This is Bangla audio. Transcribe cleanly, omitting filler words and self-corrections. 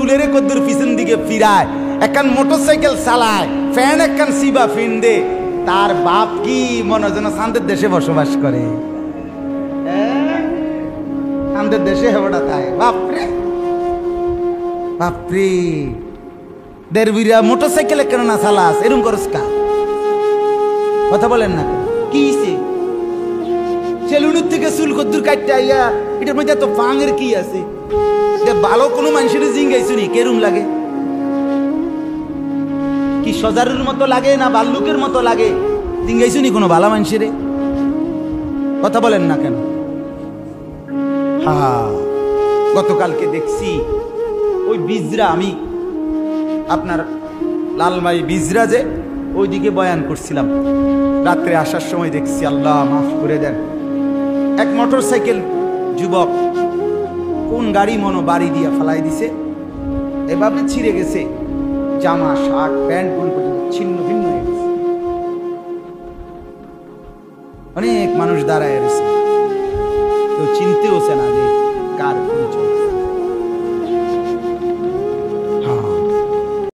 চুলের কদ্দুর পিছন দিকে ফিরায়, একখান মোটরসাইকেল চালায়, ফ্যান একখান সিবা ফিন দে, তার বাপ কি মনে যেন শান্তের দেশে বসবাস করে। শান্তের দেশে হেবটা তাই। বাপরে বাপরে, দেড় বিরা মোটরসাইকেল কেন না চালাস, এরকম করস কা? কথা বলেন না, কি হইছে? সেলুনের থেকে চুল কদ্দুর কাটতে আইয়া, এটার মধ্যে এত ফাঙের কি আছে? ভালো কোনো মানুষের জিঙ্গাইছো নি? কেরুম লাগে? কি সজারুর মতো লাগে না বাল্লুকের মতো লাগে? জিঙ্গাইছো নি কোনো ভালো মানুষের? কথা বলেন না কেন? হ্যাঁ, গতকালকে দেখছি ওই বিজরা, আমি আপনার লালমাই বিজরা যে ওইদিকে বয়ান করছিলাম, রাত্রে আসার সময় দেখছি, আল্লাহ মাফ করে দেন, এক মোটরসাইকেল যুবক কোন গাড়ি মনো বাড়ি দিয়া ফেলাই দিছে, এভাবে ছিঁড়ে গেছে, জামা শার্ট প্যান্ট কোন পর্যন্ত ছিন্ন ভিন্ন হয়ে গেছে। অনেক মানুষ দাঁড়ায় রয়েছে, কেউ চিনতেওছে না যে কার